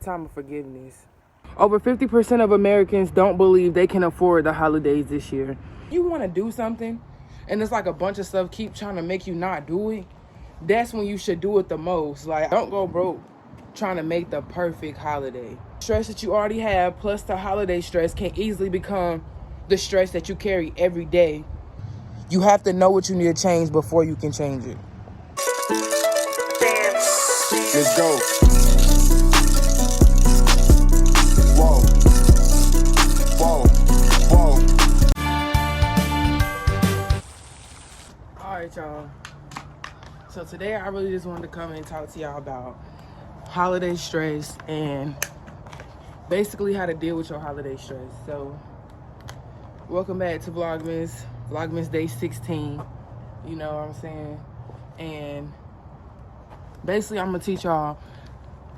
time of forgiveness. Over 50% of Americans don't believe they can afford the holidays this year. You want to do something, and it's like a bunch of stuff keep trying to make you not do it. That's when you should do it the most. Like, don't go broke trying to make the perfect holiday. Stress that you already have plus the holiday stress can easily become the stress that you carry every day. You have to know what you need to change before you can change it. Let's go. Whoa. Whoa. Whoa. Alright, y'all. So today I really just wanted to come and talk to y'all about holiday stress and basically how to deal with your holiday stress. So welcome back to Vlogmas day 16. You know what I'm saying? And basically I'm gonna teach y'all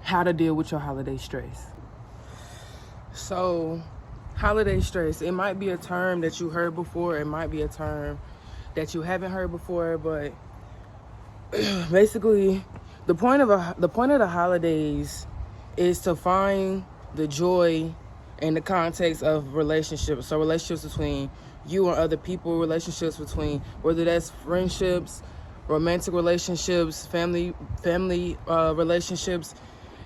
how to deal with your holiday stress. So holiday stress, it might be a term that you heard before, it might be a term that you haven't heard before, but basically the point of the holidays is to find the joy in the context of relationships. So relationships between you and other people, relationships between, whether that's friendships, romantic relationships, family relationships.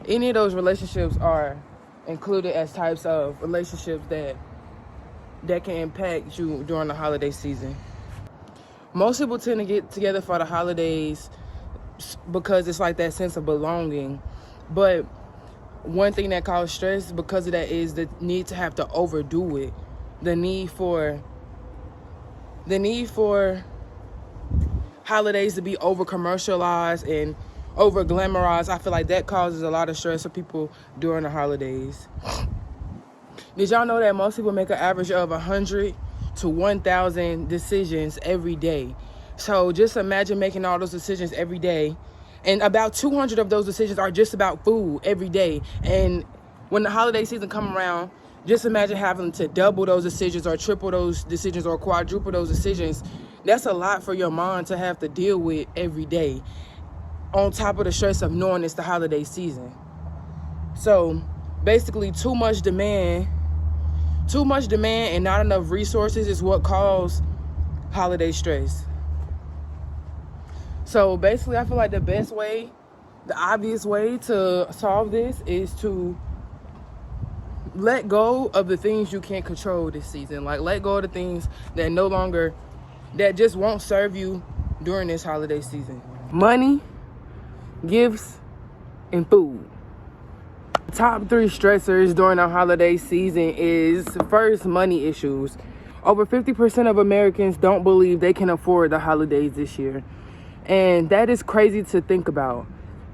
Any of those relationships are included as types of relationships that can impact you during the holiday season. Most people tend to get together for the holidays because it's like that sense of belonging. But one thing that causes stress because of that is the need to have to overdo it. The need for holidays to be over commercialized and over glamorized. I feel like that causes a lot of stress for people during the holidays. Did y'all know that most people make an average of 100 to 1,000 decisions every day? So just imagine making all those decisions every day, and about 200 of those decisions are just about food every day. And when the holiday season come around, just imagine having to double those decisions or triple those decisions or quadruple those decisions. That's a lot for your mind to have to deal with every day, on top of the stress of knowing it's the holiday season. So basically too much demand and not enough resources is what causes holiday stress. So basically I feel like the obvious way to solve this is to let go of the things you can't control this season. Like, let go of the things that just won't serve you during this holiday season. Money, gifts, and food. Top 3 stressors during the holiday season is, first, money issues. Over 50% of Americans don't believe they can afford the holidays this year. And that is crazy to think about.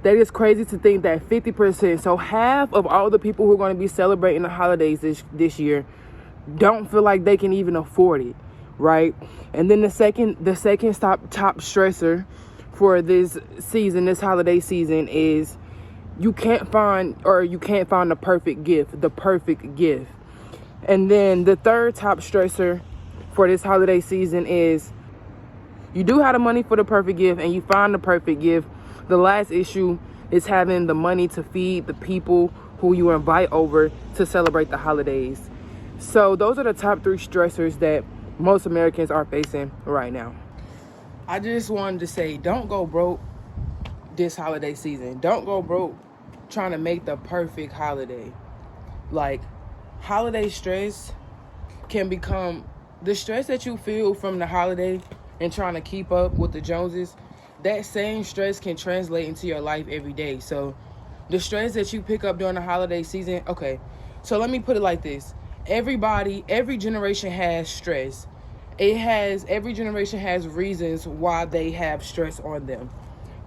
That is crazy to think that 50%, so half of all the people who are going to be celebrating the holidays this year don't feel like they can even afford it, right? And then the second top stressor for this holiday season is you can't find the perfect gift. And then the third top stressor for this holiday season is you do have the money for the perfect gift and you find the perfect gift. The last issue is having the money to feed the people who you invite over to celebrate the holidays. So those are the top 3 stressors that most Americans are facing right now. I just wanted to say, don't go broke this holiday season. Don't go broke trying to make the perfect holiday. Like, holiday stress can become the stress that you feel from the holiday and trying to keep up with the Joneses. That same stress can translate into your life every day. So the stress that you pick up during the holiday season, okay, so let me put it like this. Every generation has stress. Every generation has reasons why they have stress on them.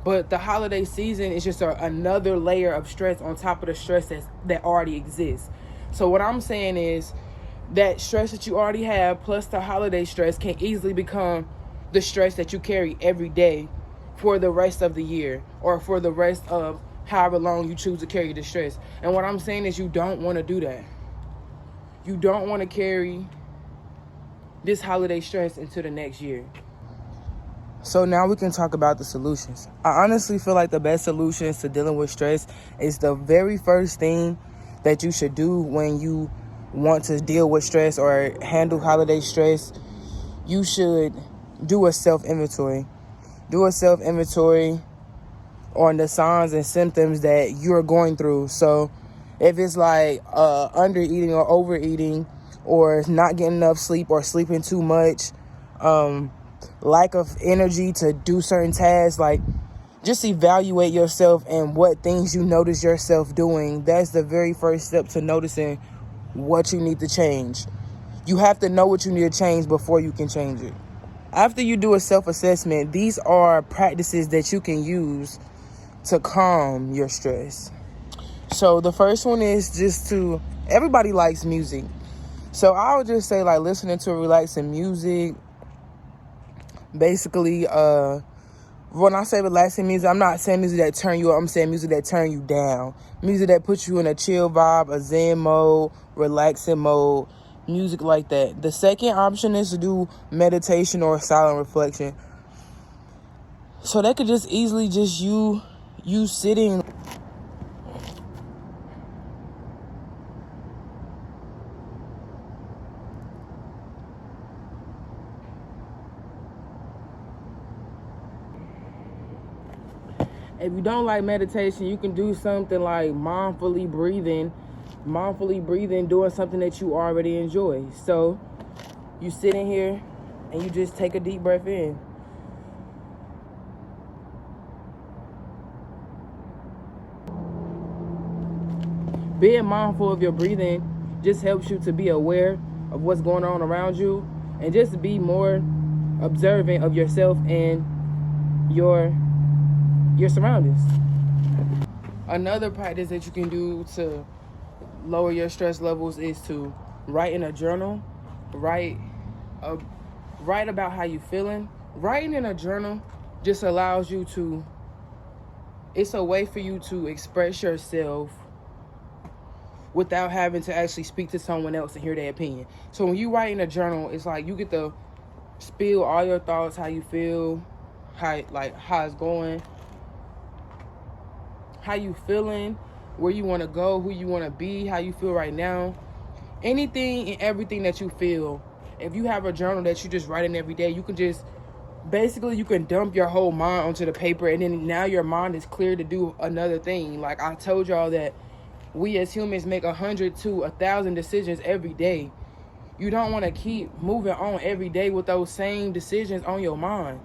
But the holiday season is just another layer of stress on top of the stress that already exists. So what I'm saying is that stress that you already have plus the holiday stress can easily become the stress that you carry every day for the rest of the year, or for the rest of however long you choose to carry the stress. And what I'm saying is you don't want to do that. You don't want to carry this holiday stress into the next year. So now we can talk about the solutions. I honestly feel like the best solutions to dealing with stress is the very first thing that you should do when you want to deal with stress or handle holiday stress. You should do a self-inventory. Do a self-inventory on the signs and symptoms that you're going through. So if it's like under eating or overeating, or not getting enough sleep or sleeping too much, lack of energy to do certain tasks, like just evaluate yourself and what things you notice yourself doing. That's the very first step to noticing what you need to change. You have to know what you need to change before you can change it. After you do a self-assessment, these are practices that you can use to calm your stress. So the first one is just to, everybody likes music. So I would just say, like, listening to relaxing music. Basically, when I say relaxing music, I'm not saying music that turn you up. I'm saying music that turn you down. Music that puts you in a chill vibe, a zen mode, relaxing mode, music like that. The second option is to do meditation or silent reflection. So that could just easily just you sitting. If you don't like meditation, you can do something like mindfully breathing, doing something that you already enjoy. So you sit in here and you just take a deep breath in. Being mindful of your breathing just helps you to be aware of what's going on around you and just be more observant of yourself and your surroundings. Another practice that you can do to lower your stress levels is to write in a journal. Write about how you're feeling. Writing in a journal just allows you to, it's a way for you to express yourself without having to actually speak to someone else and hear their opinion. So when you write in a journal, it's like you get to spill all your thoughts, how you feel, how it's going, how you feeling, where you want to go, who you want to be, how you feel right now. Anything and everything that you feel. If you have a journal that you just write in every day, you can just, basically you can dump your whole mind onto the paper, and then now your mind is clear to do another thing. Like I told y'all that we as humans make 100 to 1,000 decisions every day. You don't want to keep moving on every day with those same decisions on your mind.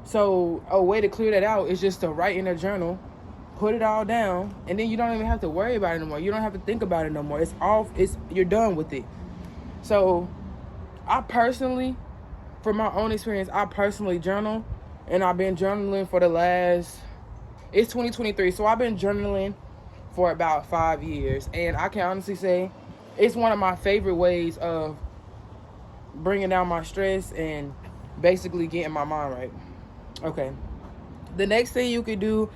So a way to clear that out is just to write in a journal, put it all down, and then you don't even have to worry about it no more. You don't have to think about it no more. It's off. You're done with it. So I personally, from my own experience, I personally journal, and I've been journaling for the last, it's 2023, so I've been journaling for about 5 years, and I can honestly say it's one of my favorite ways of bringing down my stress and basically getting my mind right. Okay, the next thing you could do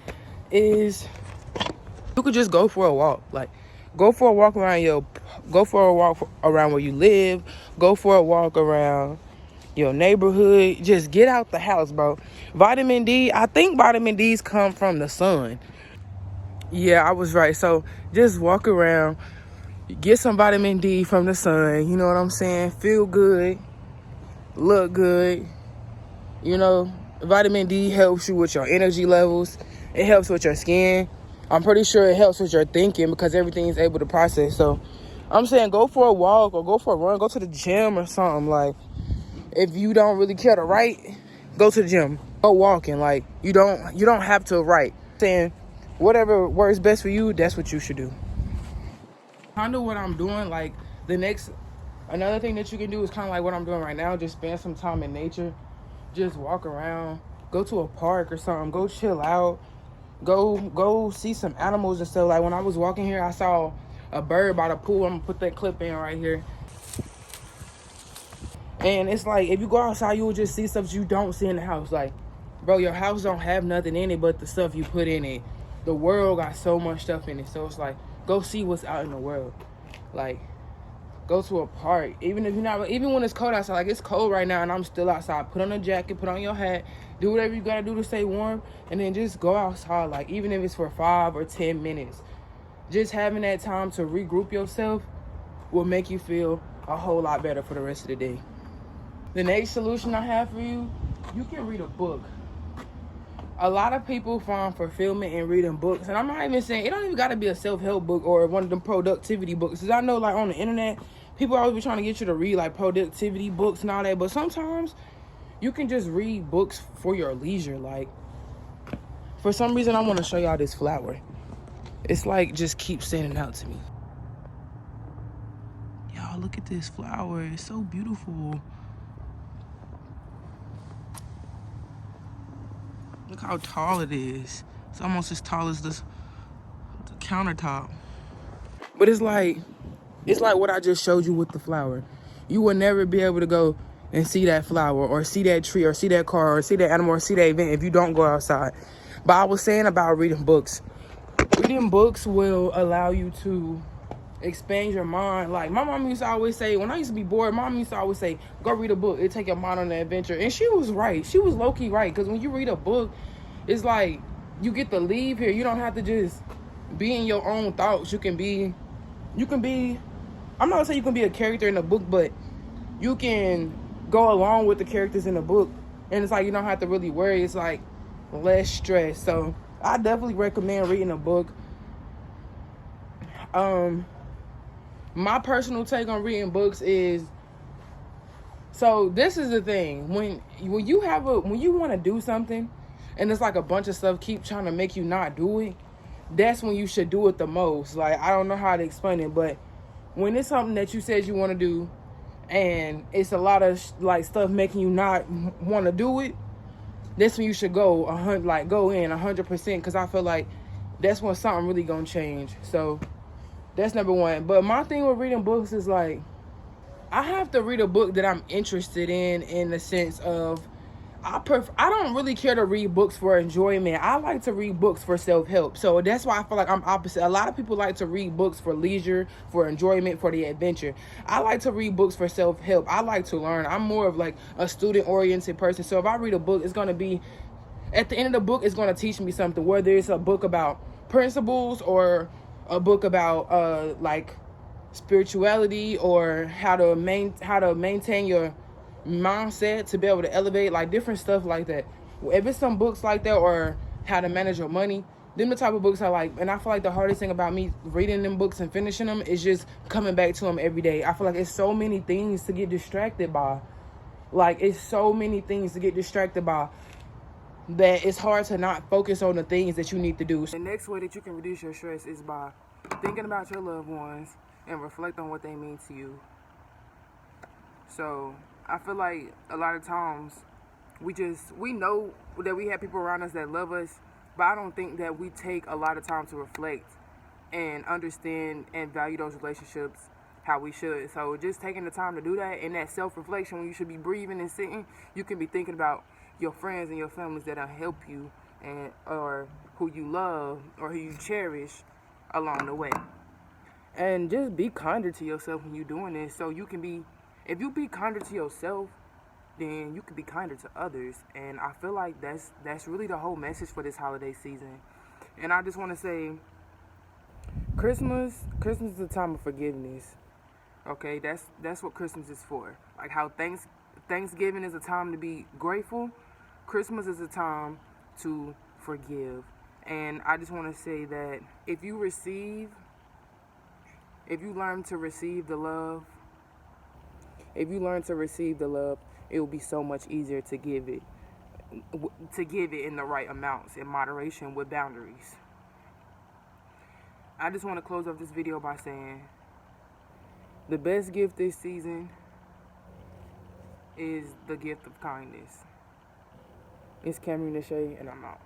is you could just go for a walk. Like, go for a walk around where you live. Go for a walk around your neighborhood. Just get out the house, bro. Vitamin D, I think vitamin D's come from the sun. Yeah, I was right. So just walk around, get some vitamin D from the sun. You know what I'm saying? Feel good, look good. You know, vitamin D helps you with your energy levels. It helps with your skin. I'm pretty sure it helps with your thinking because everything is able to process. So I'm saying go for a walk or go for a run. Go to the gym or something. Like, if you don't really care to write, go to the gym. Go walking. Like, you don't have to write. I'm saying whatever works best for you, that's what you should do. Kind of what I'm doing. Like, another thing that you can do is kind of like what I'm doing right now. Just spend some time in nature. Just walk around. Go to a park or something. Go chill out. Go see some animals and stuff. Like, when I was walking here, I saw a bird by the pool. I'm gonna put that clip in right here. And it's like, if you go outside, you will just see stuff you don't see in the house. Like, bro, your house don't have nothing in it but the stuff you put in it. The world got so much stuff in it. So it's like, go see what's out in the world. Like, Go to a park. Even if you're not, even when it's cold outside, like it's cold right now and I'm still outside, put on a jacket, put on your hat, do whatever you gotta do to stay warm, and then just go outside. Like even if it's for 5 or 10 minutes, just having that time to regroup yourself will make you feel a whole lot better for the rest of the day. The next solution I have for you, you can read a book. A lot of people find fulfillment in reading books, and I'm not even saying it don't even got to be a self-help book or one of them productivity books, because I know like on the internet people always be trying to get you to read like productivity books and all that, but sometimes you can just read books for your leisure. Like for some reason I want to show y'all this flower. It's like just keeps standing out to me. Y'all look at this flower, it's so beautiful. Look how tall it is. It's almost as tall as the countertop. But it's like what I just showed you with the flower. You will never be able to go and see that flower or see that tree or see that car or see that animal or see that event if you don't go outside. But I was saying about reading books. Reading books will allow you to expand your mind. Like my mom used to always say, when I used to be bored, mom used to always say, go read a book, it'll take your mind on an adventure. And she was right. She was low-key right, because when you read a book, it's like you get to leave here. You don't have to just be in your own thoughts. You can be I'm not gonna say you can be a character in a book, but you can go along with the characters in the book, and it's like you don't have to really worry. It's like less stress. So I definitely recommend reading a book. My personal take on reading books is, so this is the thing, when you want to do something and it's like a bunch of stuff keep trying to make you not do it, that's when you should do it the most. Like I don't know how to explain it, but when it's something that you said you want to do and it's a lot of like stuff making you not want to do it, that's when you should go in 100%, because I feel like that's when something really gonna change. So that's number one. But my thing with reading books is like, I have to read a book that I'm interested in the sense of, I don't really care to read books for enjoyment. I like to read books for self-help. So that's why I feel like I'm opposite. A lot of people like to read books for leisure, for enjoyment, for the adventure. I like to read books for self-help. I like to learn. I'm more of like a student-oriented person. So if I read a book, it's going to be, at the end of the book, it's going to teach me something, whether it's a book about principles or a book about like spirituality, or how to maintain your mindset to be able to elevate, like different stuff like that. If it's some books like that, or how to manage your money, them the type of books I like. And I feel like the hardest thing about me reading them books and finishing them is just coming back to them every day. I feel like it's so many things to get distracted by. Like it's so many things to get distracted by that it's hard to not focus on the things that you need to do. The next way that you can reduce your stress is by thinking about your loved ones and reflect on what they mean to you. So I feel like a lot of times we know that we have people around us that love us, but I don't think that we take a lot of time to reflect and understand and value those relationships how we should. So just taking the time to do that, and that self-reflection, when you should be breathing and sitting, you can be thinking about your friends and your families that'll help you, and or who you love or who you cherish along the way. And just be kinder to yourself when you're doing this, so you can be, if you be kinder to yourself, then you can be kinder to others. And I feel like that's really the whole message for this holiday season. And I just want to say, Christmas is a time of forgiveness. Okay, that's what Christmas is for. Like how Thanksgiving is a time to be grateful, Christmas is a time to forgive. And I just want to say that if you learn to receive the love, it will be so much easier to give it in the right amounts, in moderation, with boundaries. I just want to close off this video by saying, the best gift this season is the gift of kindness. It's Kamri, Nach'e, and I'm out.